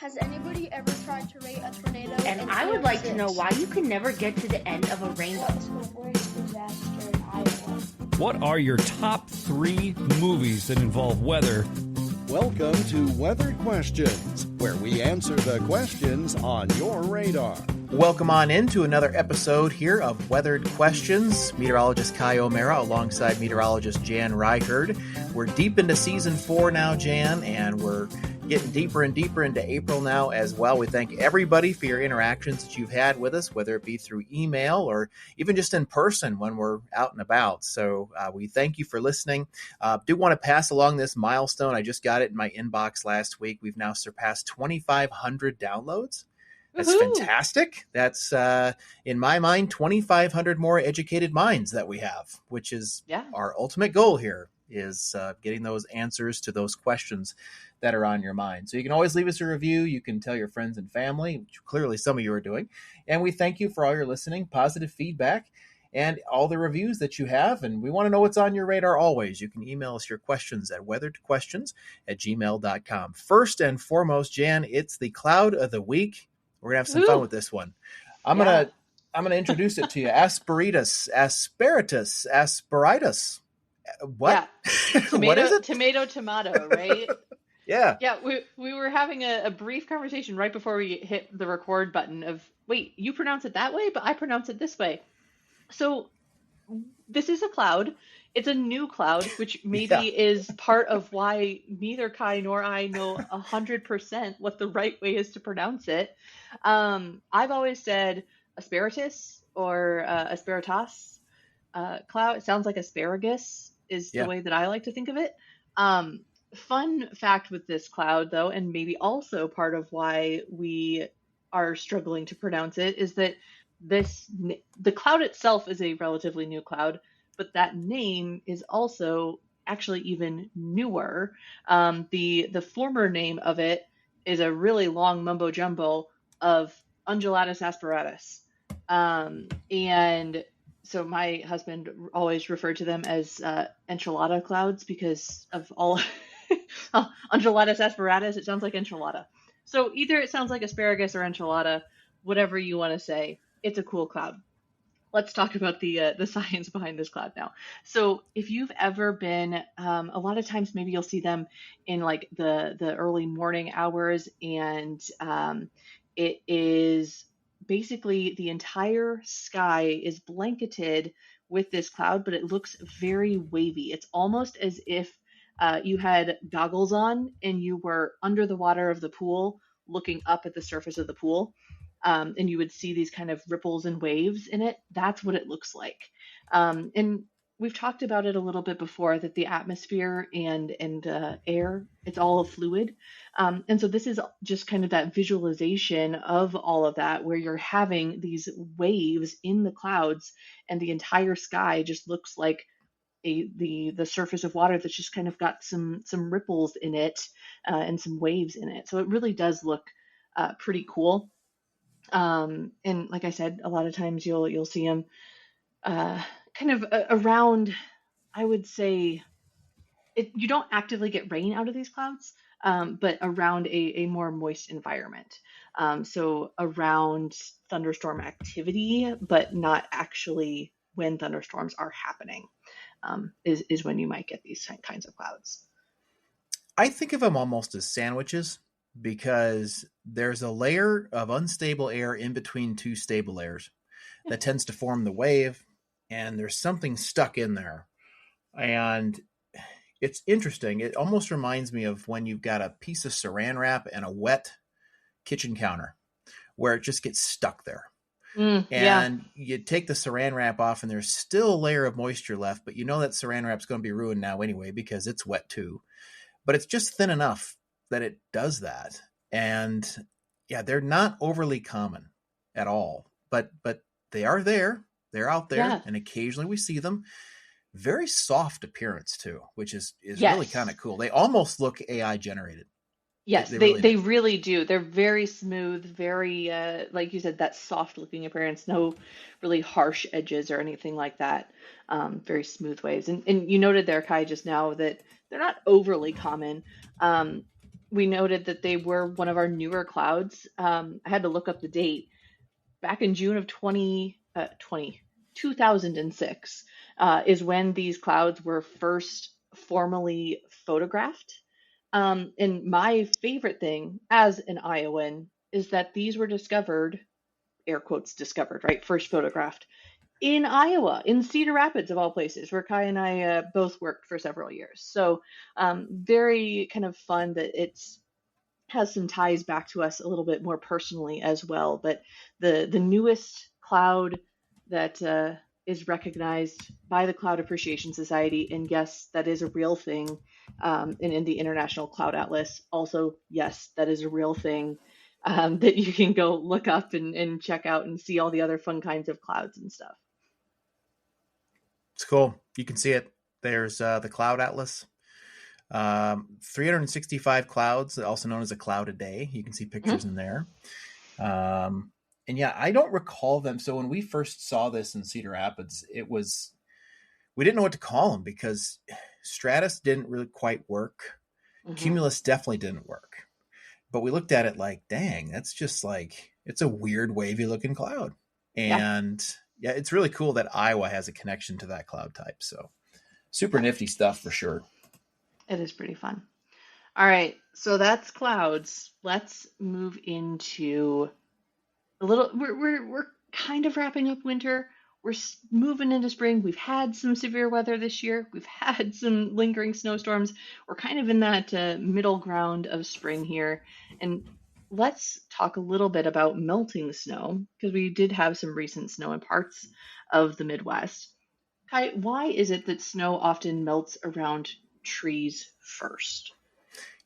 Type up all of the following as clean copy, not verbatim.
Has anybody ever tried to rate a tornado? And I would like to know why you can never get to the end of a rainbow. What's the worst disaster in Iowa? What are your top 3 movies that involve weather? Welcome to Weathered Questions, where we answer the questions on your radar. Welcome on into another episode here of Weathered Questions. Meteorologist Kaj O'Mara alongside meteorologist Jan Kaj. We're deep into season 4 now, Jan, and we're getting deeper and deeper into April now as well. We thank everybody for your interactions that you've had with us, whether it be through email or even just in person when we're out and about. So we thank you for listening. Do want to pass along this milestone. I just got it in my inbox last week. We've now surpassed 2,500 downloads. That's Woohoo! Fantastic. That's, in my mind, 2,500 more educated minds that we have, which is our ultimate goal here, is getting those answers to those questions that are on your mind. So you can always leave us a review. You can tell your friends and family, which clearly some of you are doing. And we thank you for all your listening, positive feedback, and all the reviews that you have. And we want to know what's on your radar always. You can email us your questions at weatheredquestions@gmail.com. First and foremost, Jan, it's the cloud of the week. We're going to have some fun with this one. I'm going to introduce it to you. Asperitas. What? Yeah. Tomato, what is it? Tomato, right? Yeah. Yeah, we were having a brief conversation right before we hit the record button of, wait, you pronounce it that way, but I pronounce it this way. So this is a cloud. It's a new cloud, which maybe is part of why neither Kaj nor I know 100% what the right way is to pronounce it. I've always said asperitas or asperitas cloud. It sounds like asparagus is the way that I like to think of it. Fun fact with this cloud, though, and maybe also part of why we are struggling to pronounce it, is that the cloud itself is a relatively new cloud, but that name is also actually even newer. The former name of it is a really long mumbo jumbo of undulatus asperatus, and so my husband always referred to them as enchilada clouds because of all undulatus asperatus. It sounds like enchilada. So either it sounds like asparagus or enchilada, whatever you want to say. It's a cool cloud. Let's talk about the science behind this cloud now. So if you've ever been, a lot of times maybe you'll see them in like the early morning hours, and it is basically the entire sky is blanketed with this cloud, but it looks very wavy. It's almost as if you had goggles on and you were under the water of the pool looking up at the surface of the pool. And you would see these kind of ripples and waves in it. That's what it looks like. And we've talked about it a little bit before, that the atmosphere and air, it's all a fluid. And so this is just kind of that visualization of all of that, where you're having these waves in the clouds and the entire sky just looks like the surface of water that's just kind of got some ripples in it and some waves in it. So it really does look pretty cool. And like I said, a lot of times you'll see them kind of around, I would say, you don't actively get rain out of these clouds, but around a more moist environment. So around thunderstorm activity, but not actually when thunderstorms are happening, is when you might get these kinds of clouds. I think of them almost as sandwiches, because there's a layer of unstable air in between two stable layers that tends to form the wave, and there's something stuck in there. And it's interesting. It almost reminds me of when you've got a piece of saran wrap and a wet kitchen counter where it just gets stuck there. And you take the saran wrap off and there's still a layer of moisture left, but you know that saran wrap's going to be ruined now anyway because it's wet too. But it's just thin enough that it does that. And they're not overly common at all, but they are there. They're out there, and occasionally we see them. Very soft appearance too, which is really kind of cool. They almost look AI generated. Yes, they really do. They're very smooth, very, like you said, that soft looking appearance, no really harsh edges or anything like that. Very smooth waves. And you noted there, Kaj, just now that they're not overly common. we noted that they were one of our newer clouds. I had to look up the date. Back in June of 2006 is when these clouds were first formally photographed. And my favorite thing as an Iowan is that these were discovered, air quotes discovered, right? First photographed in Iowa, in Cedar Rapids, of all places, where Kai and I both worked for several years. So very kind of fun that it's has some ties back to us a little bit more personally as well. But the newest cloud that is recognized by the Cloud Appreciation Society, and yes, that is a real thing, and in the International Cloud Atlas, also yes, that is a real thing. That you can go look up and check out and see all the other fun kinds of clouds and stuff. It's cool. You can see it. There's the Cloud Atlas. 365 clouds, also known as a cloud a day. You can see pictures in there. And yeah, I don't recall them. So when we first saw this in Cedar Rapids, we didn't know what to call them because Stratus didn't really quite work. Cumulus definitely didn't work. But we looked at it like, dang, that's just like, it's a weird wavy looking cloud. And yeah, it's really cool that Iowa has a connection to that cloud type. So super nifty stuff for sure. It is pretty fun. All right, so that's clouds. Let's move into a little. We're kind of wrapping up winter. We're moving into spring. We've had some severe weather this year. We've had some lingering snowstorms. We're kind of in that middle ground of spring here, and let's talk a little bit about melting snow because we did have some recent snow in parts of the Midwest. Kai, why is it that snow often melts around trees first?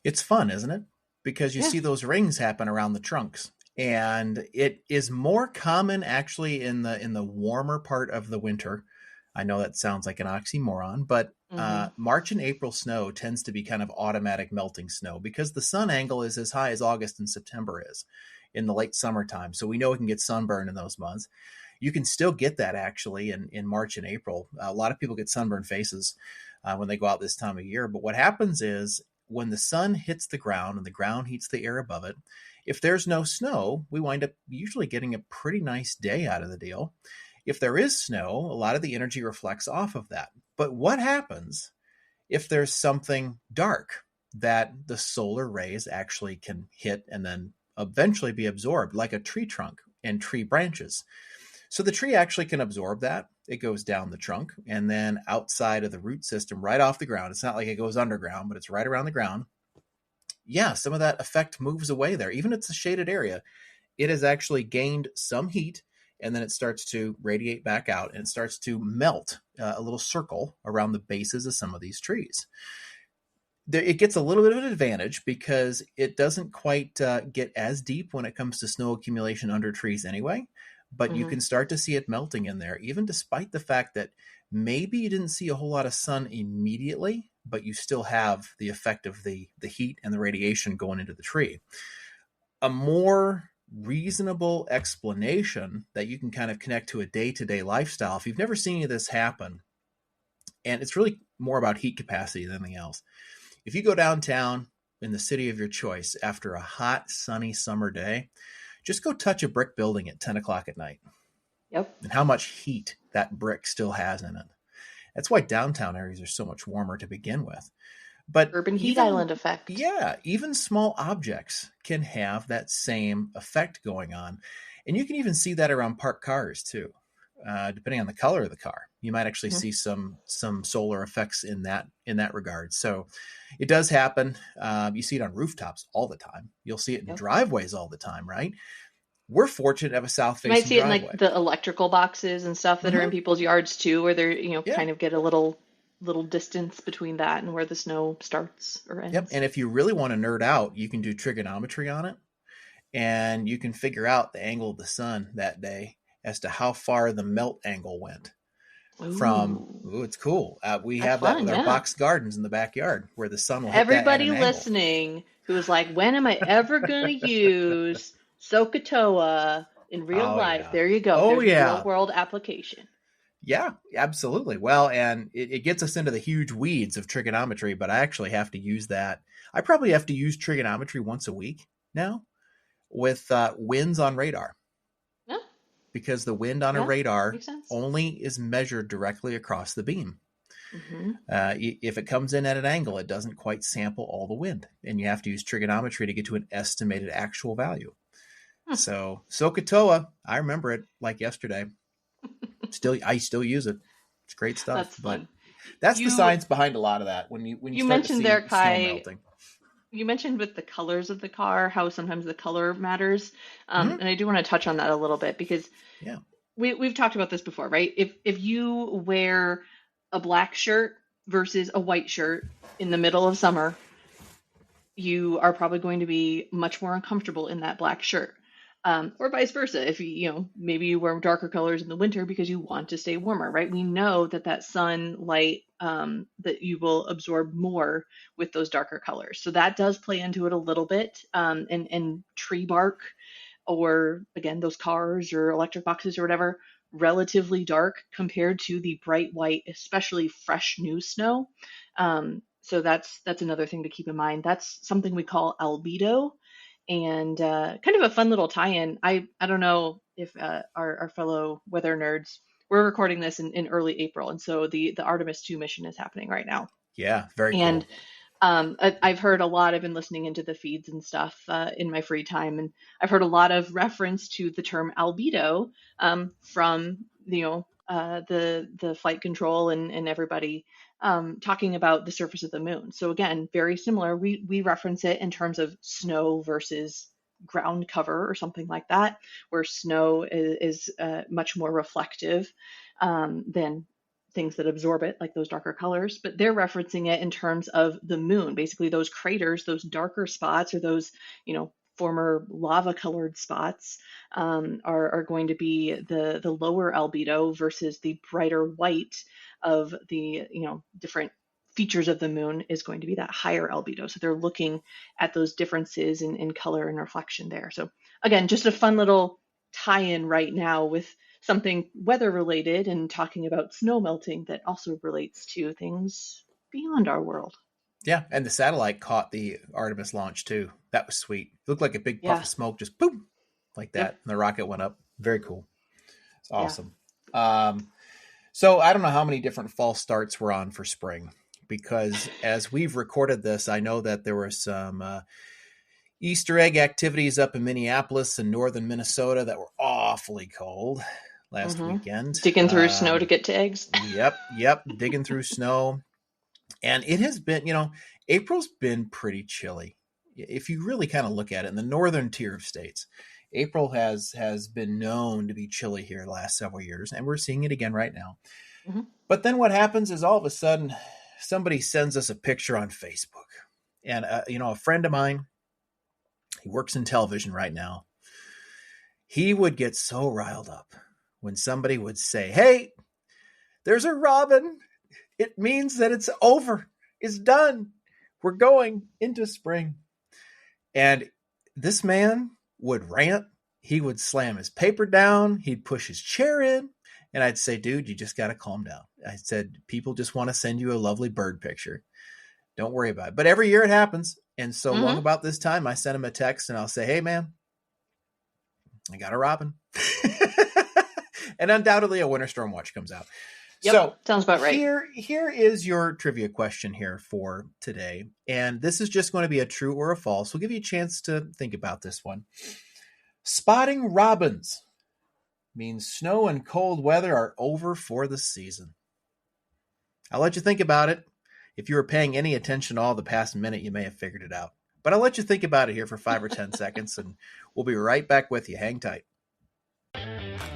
It's fun, isn't it? Because you see those rings happen around the trunks, and it is more common actually in the warmer part of the winter. I know that sounds like an oxymoron, but March and April snow tends to be kind of automatic melting snow because the sun angle is as high as August and September is in the late summertime. So we know we can get sunburn in those months. You can still get that actually in March and April. A lot of people get sunburned faces when they go out this time of year. But what happens is when the sun hits the ground and the ground heats the air above it, if there's no snow, we wind up usually getting a pretty nice day out of the deal. If there is snow, a lot of the energy reflects off of that. But what happens if there's something dark that the solar rays actually can hit and then eventually be absorbed, like a tree trunk and tree branches? So the tree actually can absorb that. It goes down the trunk and then outside of the root system, right off the ground. It's not like it goes underground, but it's right around the ground. Yeah, some of that effect moves away there. Even if it's a shaded area, it has actually gained some heat, and then it starts to radiate back out, and it starts to melt a little circle around the bases of some of these trees. It gets a little bit of an advantage because it doesn't quite get as deep when it comes to snow accumulation under trees anyway, but you can start to see it melting in there, even despite the fact that maybe you didn't see a whole lot of sun immediately, but you still have the effect of the heat and the radiation going into the tree. A more reasonable explanation that you can kind of connect to a day-to-day lifestyle, if you've never seen any of this happen, and it's really more about heat capacity than anything else. If you go downtown in the city of your choice after a hot, sunny summer day, just go touch a brick building at 10 o'clock at night. Yep. And how much heat that brick still has in it. That's why downtown areas are so much warmer to begin with. But urban heat island effect. Yeah, even small objects can have that same effect going on. And you can even see that around parked cars too. Depending on the color of the car, you might actually see some solar effects in that regard. So it does happen. You see it on rooftops all the time. You'll see it in driveways all the time, right? We're fortunate to have a south-facing driveway. You might see it in like the electrical boxes and stuff that are in people's yards too, where they're kind of get a little distance between that and where the snow starts or ends. Yep. And if you really want to nerd out, you can do trigonometry on it, and you can figure out the angle of the sun that day as to how far the melt angle went. It's cool. We have that with our box gardens in the backyard where the sun will hit everybody that listening who's like, when am I ever going to use SOHCAHTOA in real life? Yeah. There you go. There's real world application. Yeah, absolutely. Well, and it gets us into the huge weeds of trigonometry, but I actually have to use that. I probably have to use trigonometry once a week now with winds on radar. Yeah. Because the wind on a Yeah, radar makes sense. only is measured directly across the beam. Mm-hmm. If it comes in at an angle, it doesn't quite sample all the wind, and you have to use trigonometry to get to an estimated actual value. So SOHCAHTOA, I remember it like yesterday. I still use it. It's great stuff. That's fun. That's the science behind a lot of that. When you start mentioned to see there, snow Kai, melting. You mentioned with the colors of the car, how sometimes the color matters. And I do want to touch on that a little bit because we've talked about this before, right? If you wear a black shirt versus a white shirt in the middle of summer, you are probably going to be much more uncomfortable in that black shirt. Or vice versa. If maybe you wear darker colors in the winter because you want to stay warmer, right? We know that sunlight that you will absorb more with those darker colors. So that does play into it a little bit. And tree bark, or again, those cars or electric boxes or whatever, relatively dark compared to the bright white, especially fresh new snow. So that's another thing to keep in mind. That's something we call albedo. And kind of a fun little tie-in. I don't know if our fellow weather nerds, we're recording this in early April, and so the Artemis 2 mission is happening right now. Yeah, very cool. And I've heard a lot. I've been listening into the feeds and stuff in my free time, and I've heard a lot of reference to the term albedo from the flight control and everybody talking about the surface of the moon. So again, very similar. We reference it in terms of snow versus ground cover or something like that, where snow is much more reflective than things that absorb it, like those darker colors. But they're referencing it in terms of the moon, basically those craters, those darker spots, or those former lava colored spots are going to be the lower albedo versus the brighter white of the different features of the moon is going to be that higher albedo. So they're looking at those differences in color and reflection there. So again, just a fun little tie-in right now with something weather related and talking about snow melting that also relates to things beyond our world. Yeah, and the satellite caught the Artemis launch too. That was sweet. It looked like a big puff of smoke, just boom, like that. Yep. And the rocket went up. Very cool. It's awesome. Yeah. So I don't know how many different false starts we're on for spring, because as we've recorded this, I know that there were some Easter egg activities up in Minneapolis and northern Minnesota that were awfully cold last weekend. Digging through snow to get to eggs. Yep. Digging through snow. And it has been, April's been pretty chilly. If you really kind of look at it in the northern tier of states, April has been known to be chilly here the last several years, and we're seeing it again right now. Mm-hmm. But then what happens is all of a sudden somebody sends us a picture on Facebook. And, a friend of mine, he works in television right now. He would get so riled up when somebody would say, "Hey, there's a robin. It means that it's over. It's done. We're going into spring." And this man would rant. He would slam his paper down. He'd push his chair in. And I'd say, "Dude, you just got to calm down." I said, "People just want to send you a lovely bird picture. Don't worry about it." But every year it happens. And so long about this time, I send him a text and I'll say, "Hey, man, I got a robin." And undoubtedly a winter storm watch comes out. Yep, so sounds about right. Here is your trivia question here for today. And this is just going to be a true or a false. We'll give you a chance to think about this one. Spotting robins means snow and cold weather are over for the season. I'll let you think about it. If you were paying any attention all the past minute, you may have figured it out. But I'll let you think about it here for 5 or 10 seconds, and we'll be right back with you. Hang tight.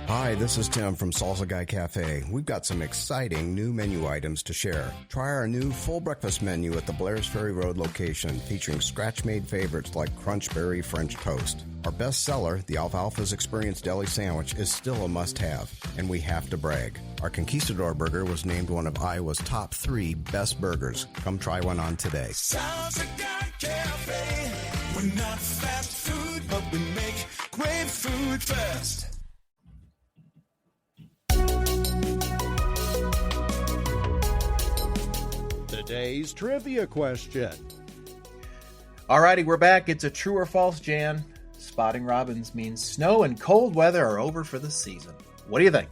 Hi, this is Tim from Salsa Guy Cafe. We've got some exciting new menu items to share. Try our new full breakfast menu at the Blair's Ferry Road location, featuring scratch-made favorites like Crunchberry French Toast. Our best seller, the Alfalfa's Experience Deli Sandwich, is still a must-have, and we have to brag. Our Conquistador Burger was named one of Iowa's top 3 best burgers. Come try one on today. Salsa Guy Cafe. We're not fast food, but we make great food fast. Today's trivia question. Alrighty, we're back. It's a true or false, Jan. Spotting robins means snow and cold weather are over for the season. What do you think?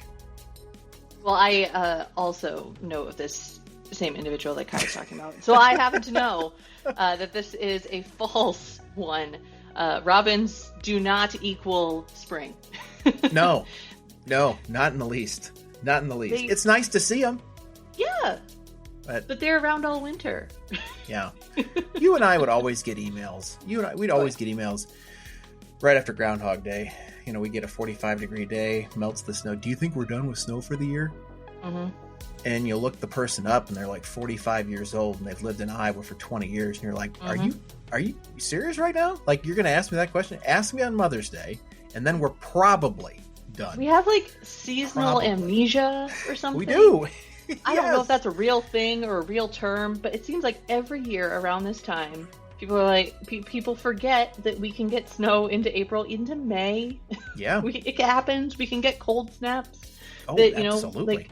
Well, I also know of this same individual that Kai was talking about. So I happen to know that this is a false one. Robins do not equal spring. No, not in the least. Not in the least. It's nice to see them. Yeah, but they're around all winter. Yeah. You and I would always get emails. We'd always get emails right after Groundhog Day. You know, we get a 45-degree day, melts the snow. Do you think we're done with snow for the year? Mm-hmm. And you look the person up, and they're like 45 years old, and they've lived in Iowa for 20 years, and you're like, are you serious right now? Like, you're going to ask me that question? Ask me on Mother's Day, and then we're probably done. We have like seasonal amnesia or something. We do. I don't know if that's a real thing or a real term, but it seems like every year around this time, people are like, people forget that we can get snow into April, into May. Yeah. It happens. We can get cold snaps. Oh, that, absolutely. Like,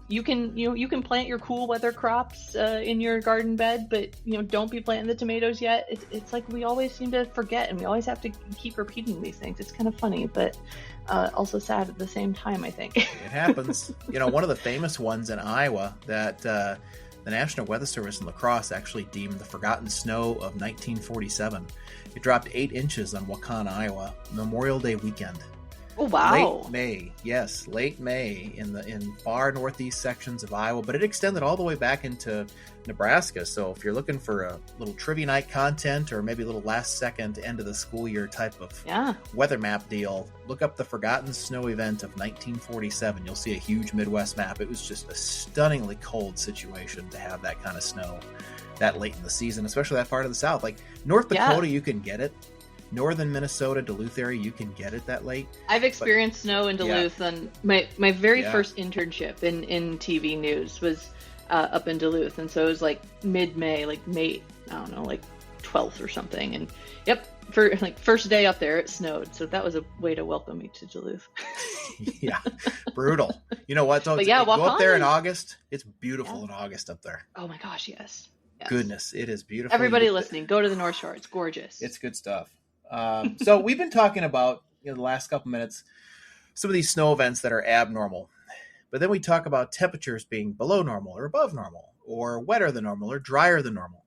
you can plant your cool weather crops in your garden bed, but don't be planting the tomatoes yet. It's like we always seem to forget, and we always have to keep repeating these things. It's kind of funny, but also sad at the same time, I think. It happens. One of the famous ones in Iowa that the National Weather Service in La Crosse actually deemed the forgotten snow of 1947. It dropped 8 inches on Waukon, Iowa, Memorial Day weekend. Oh, wow. Late May, yes, late May in far northeast sections of Iowa, but it extended all the way back into Nebraska. So if you're looking for a little trivia night content or maybe a little last second end of the school year type of weather map deal, look up the Forgotten Snow event of 1947. You'll see a huge Midwest map. It was just a stunningly cold situation to have that kind of snow that late in the season, especially that part of the South. Like North Dakota, you can get it. Northern Minnesota, Duluth area, you can get it that late. I've experienced snow in Duluth, and my very first internship in TV news was up in Duluth, and so it was like mid-May, like May, I don't know, like 12th or something, and for like first day up there, it snowed, so that was a way to welcome me to Duluth. Yeah, brutal. You know what? Though, but go up there in August. It's beautiful in August up there. Oh my gosh, yes. Goodness, it is beautiful. Everybody listening, go to the North Shore. It's gorgeous. It's good stuff. So we've been talking about the last couple minutes some of these snow events that are abnormal, but then we talk about temperatures being below normal or above normal or wetter than normal or drier than normal.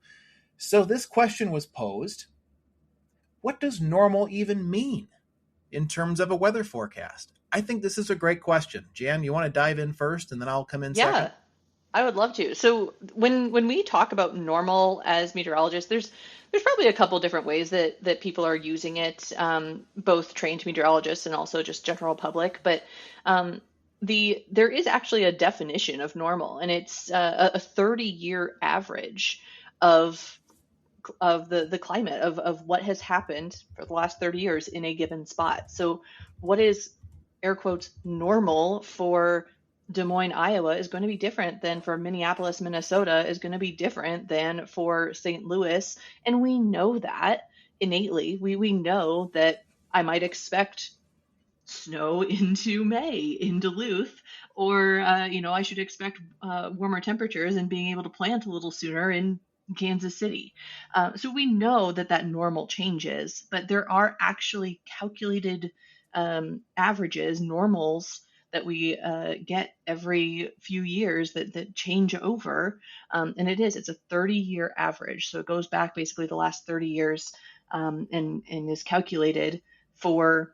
So this question was posed: what does normal even mean in terms of a weather forecast? I think this is a great question. Jan, you want to dive in first, and then I'll come in second? I would love to. So when we talk about normal as meteorologists, there's probably a couple different ways that people are using it, both trained meteorologists and also just general public. But there is actually a definition of normal, and it's a 30-year average of the climate of what has happened for the last 30 years in a given spot. So what is, air quotes, normal for Des Moines, Iowa is going to be different than for Minneapolis, Minnesota is going to be different than for St. Louis. And we know that innately. We know that I might expect snow into May in Duluth, or, I should expect warmer temperatures and being able to plant a little sooner in Kansas City. So we know that normal changes, but there are actually calculated averages, normals, that we get every few years that change over. And it's a 30-year average. So it goes back basically the last 30 years and is calculated for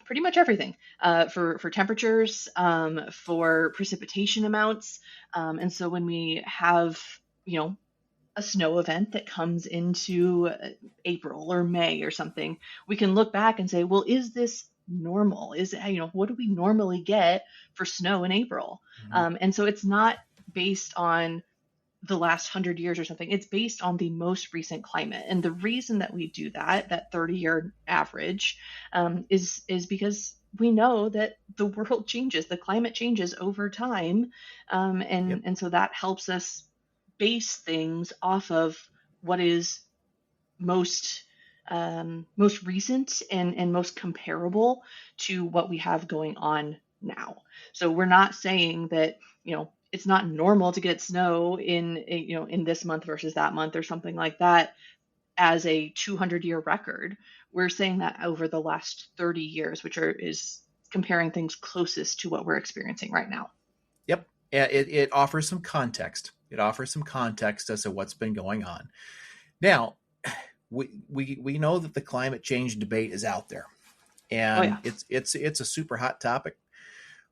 pretty much everything, for temperatures, for precipitation amounts. And so when we have, a snow event that comes into April or May or something, we can look back and say, well, is this normal? Is what do we normally get for snow in April? And so it's not based on the last 100 years or something. It's based on the most recent climate. And the reason that we do that 30-year average, is because we know that the world changes, the climate changes over time. And so that helps us base things off of what is most recent and most comparable to what we have going on now. So we're not saying that, it's not normal to get snow in this month versus that month or something like that. as a 200-year record. We're saying that over the last 30 years, which is comparing things closest to what we're experiencing right now. Yep. It offers some context. It offers some context as to what's been going on. Now, we know that the climate change debate is out there, and it's a super hot topic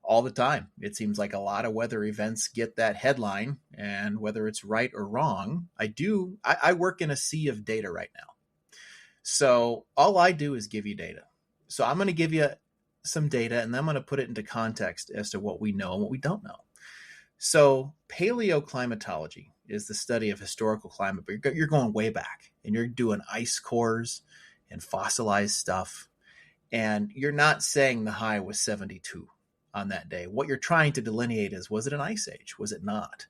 all the time. It seems like a lot of weather events get that headline, and whether it's right or wrong, I work in a sea of data right now. So all I do is give you data. So I'm going to give you some data, and then I'm going to put it into context as to what we know and what we don't know. So paleoclimatology is the study of historical climate, but you're going way back, and you're doing ice cores and fossilized stuff. And you're not saying the high was 72 on that day. What you're trying to delineate is, was it an ice age? Was it not?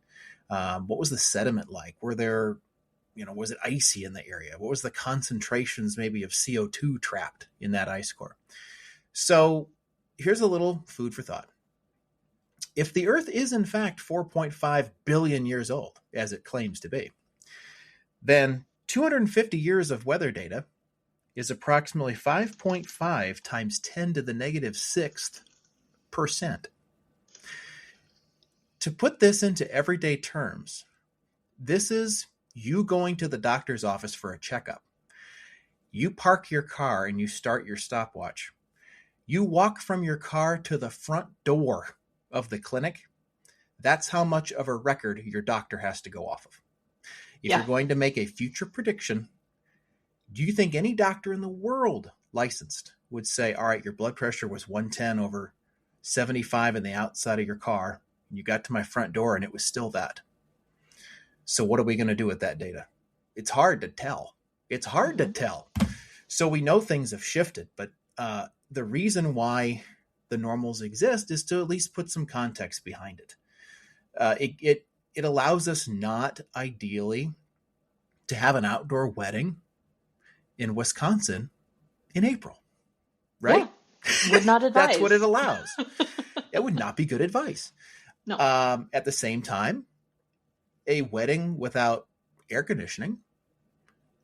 What was the sediment like? Was it icy in the area? What was the concentrations maybe of CO2 trapped in that ice core? So here's a little food for thought. If the Earth is in fact 4.5 billion years old, as it claims to be, then 250 years of weather data is approximately 5.5 times 10 to the negative 6th %. To put this into everyday terms, this is you going to the doctor's office for a checkup. You park your car and you start your stopwatch. You walk from your car to the front door of the clinic. That's how much of a record your doctor has to go off of. If you're going to make a future prediction, do you think any doctor in the world licensed would say, all right, your blood pressure was 110 over 75 in the outside of your car, and you got to my front door and it was still that? So what are we going to do with that data? It's hard to tell. It's hard to tell. So we know things have shifted, but the reason why the normals exist is to at least put some context behind it. It allows us not ideally to have an outdoor wedding in Wisconsin in April, right? Yeah, would not advise. That's what it allows. It would not be good advice. No. At the same time, a wedding without air conditioning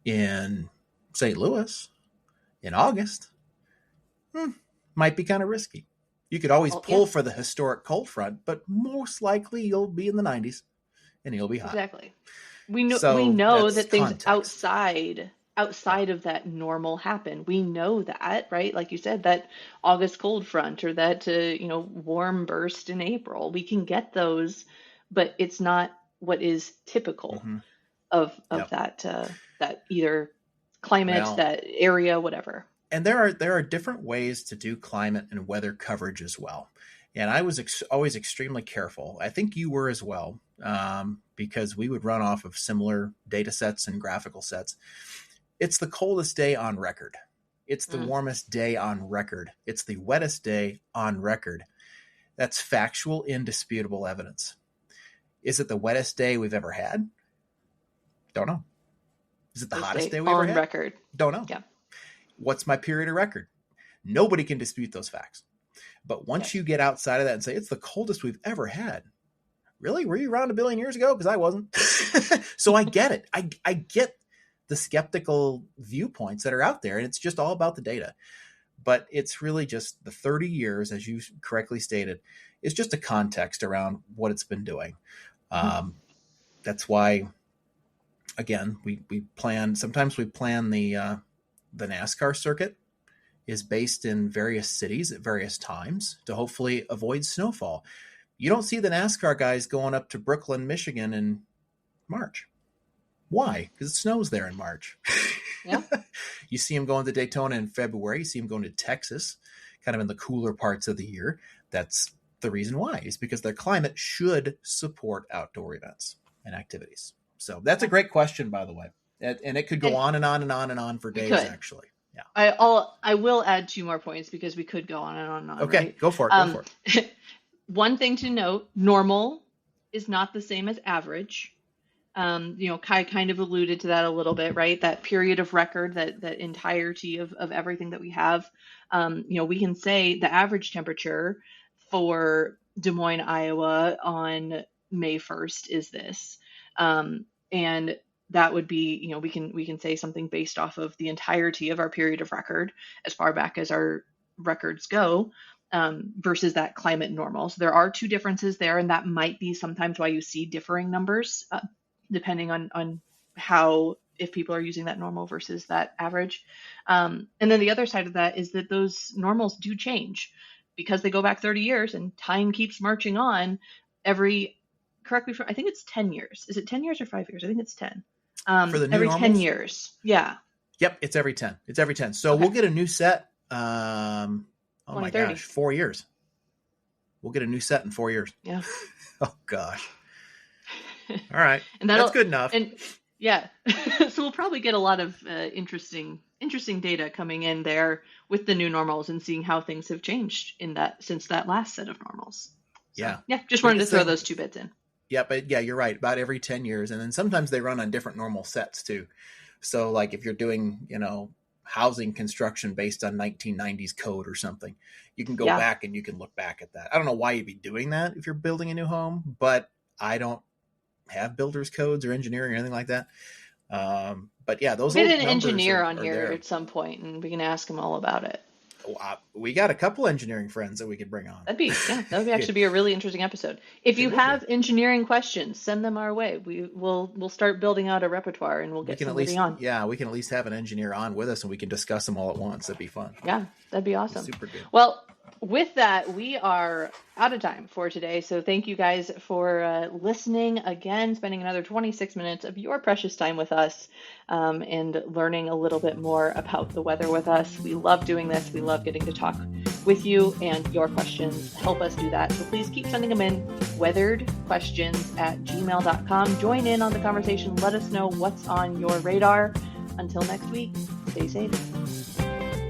in St. Louis in August might be kind of risky. You could always pull for the historic cold front, but most likely you'll be in the 90s and you'll be hot. Exactly. We know that things context. outside of that normal happen. We know that, right? Like you said, that August cold front or that warm burst in April. We can get those, but it's not what is typical of that either climate, that area, whatever. And there are different ways to do climate and weather coverage as well. And I was always extremely careful. I think you were as well, because we would run off of similar data sets and graphical sets. It's the coldest day on record. It's the warmest day on record. It's the wettest day on record. That's factual, indisputable evidence. Is it the wettest day we've ever had? Don't know. Is it the hottest day we've ever had? On record. Don't know. Yeah. What's my period of record? Nobody can dispute those facts. But once you get outside of that and say, it's the coldest we've ever had. Really? Were you around a billion years ago? Because I wasn't. So I get it. I get the skeptical viewpoints that are out there, and it's just all about the data. But it's really just the 30 years, as you correctly stated, is just a context around what it's been doing. That's why, again, sometimes we plan the NASCAR circuit is based in various cities at various times to hopefully avoid snowfall. You don't see the NASCAR guys going up to Brooklyn, Michigan in March. Why? Because it snows there in March. Yeah. You see them going to Daytona in February. You see them going to Texas, kind of in the cooler parts of the year. That's the reason why, is because their climate should support outdoor events and activities. So that's a great question, by the way. And it could go on and on and on and on for days, actually. Yeah. I will add 2 more points because we could go on and on and on. Okay, right? Go for it. One thing to note, normal is not the same as average. Kai kind of alluded to that a little bit, right? That period of record, that entirety of everything that we have. We can say the average temperature for Des Moines, Iowa on May 1st is this. And that would be, you know, we can say something based off of the entirety of our period of record, as far back as our records go, versus that climate normal. So there are two differences there, and that might be sometimes why you see differing numbers, depending on how, if people are using that normal versus that average. And then the other side of that is that those normals do change because they go back 30 years and time keeps marching on. Correct me if I think it's 10 years. Is it 10 years or 5 years? I think it's 10. For the new every normals? 10 years. Yeah. Yep, it's every 10. It's every 10. So Okay. we'll get a new set. Oh my 2030. gosh, 4 years. We'll get a new set in 4 years. Yeah. Oh gosh. All right. And That's good enough. And yeah. So we'll probably get a lot of interesting data coming in there with the new normals and seeing how things have changed since that last set of normals. So, Yeah. Yeah. Just wanted to Biggest throw thing- those two bits in. Yeah, but yeah, you're right. About every 10 years. And then sometimes they run on different normal sets too. So like if you're doing, housing construction based on 1990s code or something, you can go Yeah. back and you can look back at that. I don't know why you'd be doing that if you're building a new home, but I don't have builders codes or engineering or anything like that. But yeah, those We'll old get an numbers engineer are on here there. at some point, and we can ask him all about it. We got a couple engineering friends that we could bring on. That would actually be a really interesting episode. If you would have engineering questions, send them our way. We'll start building out a repertoire, and we'll We get can at somebody least, on. yeah, we can at least have an engineer on with us and we can discuss them all at once. That'd be fun. Yeah, that'd be awesome. Super good. Well, with that, we are out of time for today. So thank you guys for listening again, spending another 26 minutes of your precious time with us, and learning a little bit more about the weather with us. We love doing this. We love getting to talk with you, and your questions help us do that. So please keep sending them in, weatheredquestions@gmail.com. Join in on the conversation. Let us know what's on your radar. Until next week, stay safe.